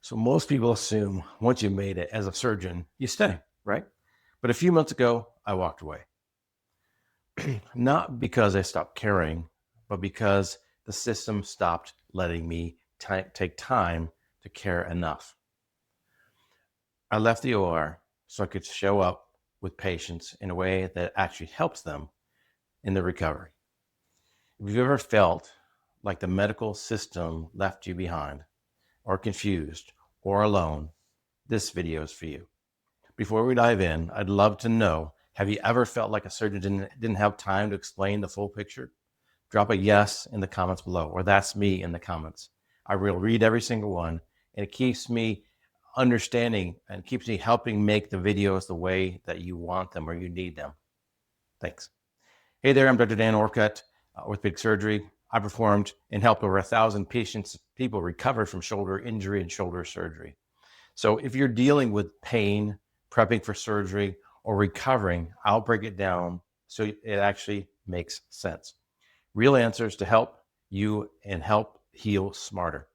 So most people assume once you made it as a surgeon, you stay, right? But a few months ago, I walked away. Not because I stopped caring, but because the system stopped letting me take time to care enough. I left the OR so I could show up with patients in a way that actually helps them in their recovery. If you've ever felt like the medical system left you behind, or confused, or alone, this video is for you. Before we dive in, I'd love to know, have you ever felt like a surgeon didn't have time to explain the full picture? Drop a yes in the comments below, or that's me in the comments. I will read every single one, and it keeps me understanding and keeps me helping make the videos the way that you want them or you need them. Thanks. Hey there, I'm Dr. Dan Orcutt, orthopedic surgery. I performed and helped over 1,000 people recover from shoulder injury and shoulder surgery. So if you're dealing with pain, prepping for surgery, or recovering, I'll break it down so it actually makes sense. Real answers to help you and help heal smarter.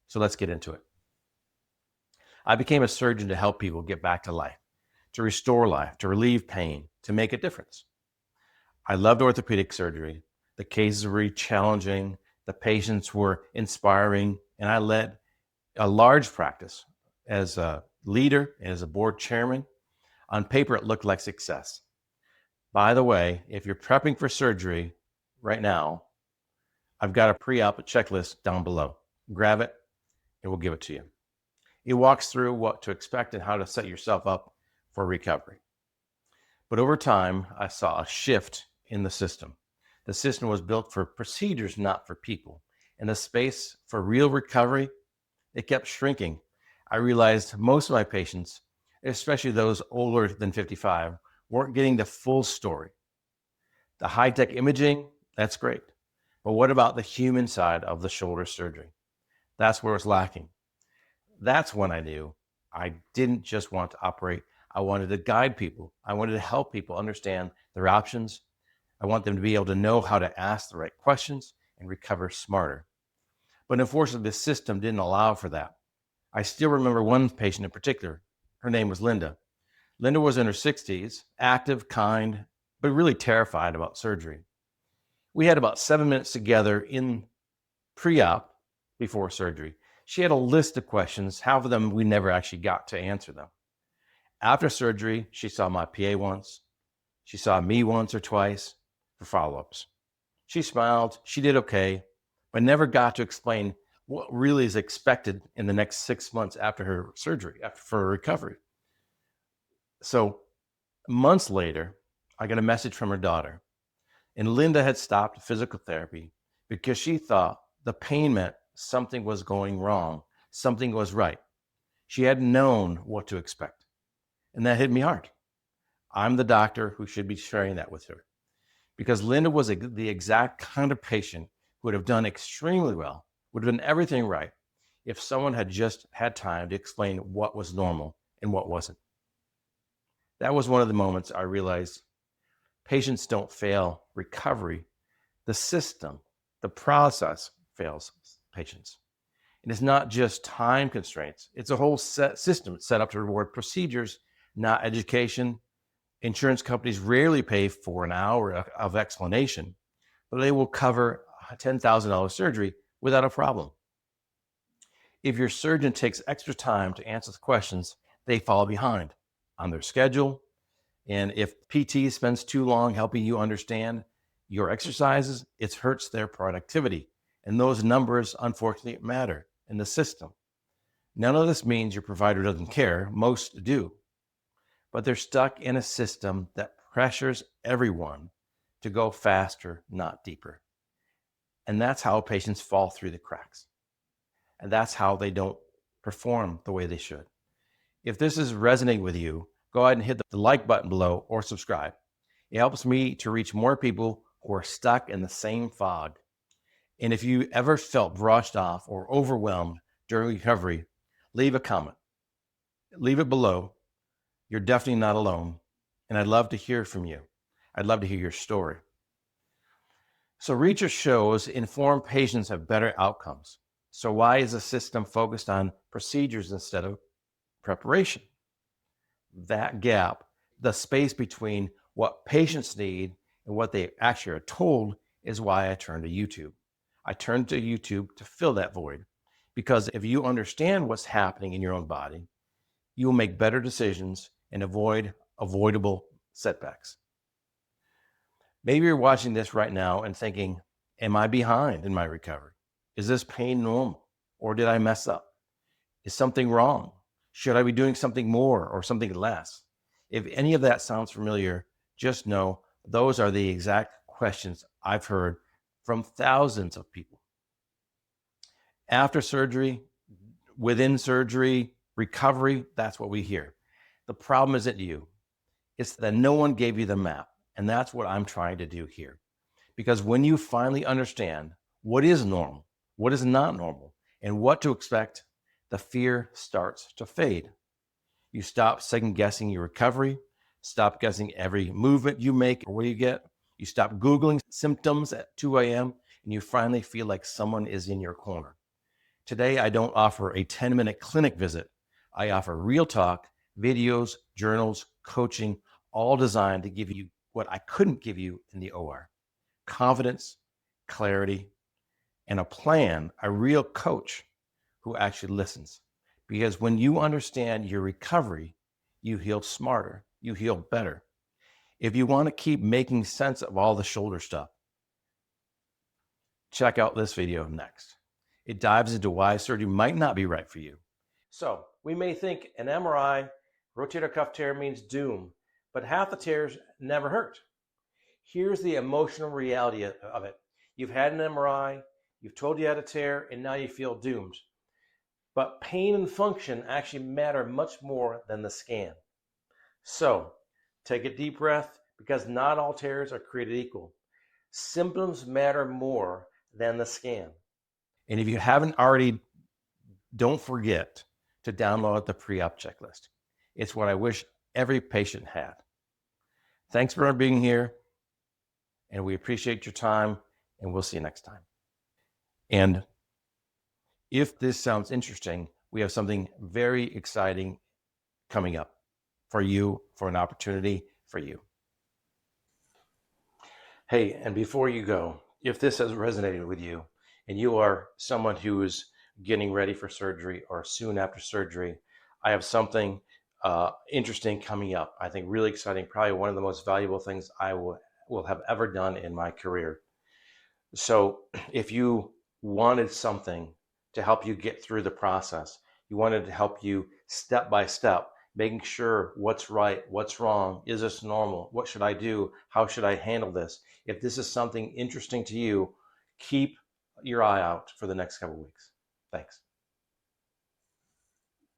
So let's get into it. I became a surgeon to help people get back to life, to restore life, to relieve pain, to make a difference. I loved orthopedic surgery. The cases were challenging, the patients were inspiring, and I led a large practice as a leader and as a board chairman. On paper, it looked like success. By the way, if you're prepping for surgery right now, I've got a pre-op checklist down below. Grab it, and we'll give it to you. It walks through what to expect and how to set yourself up for recovery. But over time, I saw a shift in the system. The system was built for procedures, not for people. And the space for real recovery, it kept shrinking. I realized most of my patients, especially those older than 55, weren't getting the full story. The high-tech imaging, that's great. But what about the human side of the shoulder surgery? That's where it's lacking. That's when I knew I didn't just want to operate. I wanted to guide people. I wanted to help people understand their options. I want them to be able to know how to ask the right questions and recover smarter. But unfortunately, the system didn't allow for that. I still remember one patient in particular. Her name was Linda. Linda was in her 60s, active, kind, but really terrified about surgery. We had about 7 minutes together in pre-op before surgery. She had a list of questions. Half of them we never actually got to answer them. After surgery, she saw my PA once. She saw me once or twice for follow-ups. She smiled. She did okay, but never got to explain what really is expected in the next 6 months after her surgery, for her recovery. So months later, I got a message from her daughter, and Linda had stopped physical therapy because she thought the pain meant something was going wrong, something was right. She hadn't known what to expect, and that hit me hard. I'm the doctor who should be sharing that with her, because Linda was the exact kind of patient who would have done extremely well, would have done everything right, if someone had just had time to explain what was normal and what wasn't. That was one of the moments I realized patients don't fail recovery. The system, the process fails patients. And it's not just time constraints. It's a whole system set up to reward procedures, not education. Insurance companies rarely pay for an hour of explanation, but they will cover a $10,000 surgery without a problem. If your surgeon takes extra time to answer the questions, they fall behind on their schedule. And if PT spends too long helping you understand your exercises, it hurts their productivity. And those numbers, unfortunately, matter in the system. None of this means your provider doesn't care. Most do. But they're stuck in a system that pressures everyone to go faster, not deeper. And that's how patients fall through the cracks. And that's how they don't perform the way they should. If this is resonating with you, go ahead and hit the like button below or subscribe. It helps me to reach more people who are stuck in the same fog. And if you ever felt brushed off or overwhelmed during recovery, leave a comment. Leave it below. You're definitely not alone. And I'd love to hear from you. I'd love to hear your story. So research shows informed patients have better outcomes. So why is the system focused on procedures instead of preparation? That gap, the space between what patients need and what they actually are told, is why I turn to YouTube. I turn to YouTube to fill that void, because if you understand what's happening in your own body, you will make better decisions and avoid avoidable setbacks. Maybe you're watching this right now and thinking, am I behind in my recovery? Is this pain normal? Or did I mess up? Is something wrong? Should I be doing something more or something less? If any of that sounds familiar, just know those are the exact questions I've heard from thousands of people. After surgery, within surgery, recovery, that's what we hear. The problem isn't you. It's that no one gave you the map. And that's what I'm trying to do here. Because when you finally understand what is normal, what is not normal, and what to expect, the fear starts to fade. You stop second guessing your recovery, stop guessing every movement you make or what you get. You stop Googling symptoms at 2 a.m. and you finally feel like someone is in your corner. Today, I don't offer a 10-minute clinic visit. I offer real talk, videos, journals, coaching, all designed to give you what I couldn't give you in the OR: confidence, clarity, and a plan, a real coach who actually listens. Because when you understand your recovery, you heal smarter, you heal better. If you want to keep making sense of all the shoulder stuff, check out this video next. It dives into why surgery might not be right for you. So we may think an MRI rotator cuff tear means doom, but half the tears never hurt. Here's the emotional reality of it. You've had an MRI, you've told you had a tear, and now you feel doomed. But pain and function actually matter much more than the scan. So take a deep breath, because not all tears are created equal. Symptoms matter more than the scan. And if you haven't already, don't forget to download the Preop checklist. It's what I wish every patient had. Thanks for being here, and we appreciate your time, and we'll see you next time. And if this sounds interesting, we have something very exciting coming up for you, for an opportunity for you. Hey, and before you go, if this has resonated with you and you are someone who is getting ready for surgery or soon after surgery, I have something interesting coming up. I think really exciting, probably one of the most valuable things I will have ever done in my career. So if you wanted something to help you get through the process, you wanted to help you step by step, making sure what's right, what's wrong, is this normal, what should I do, how should I handle this? If this is something interesting to you, keep your eye out for the next couple of weeks. Thanks.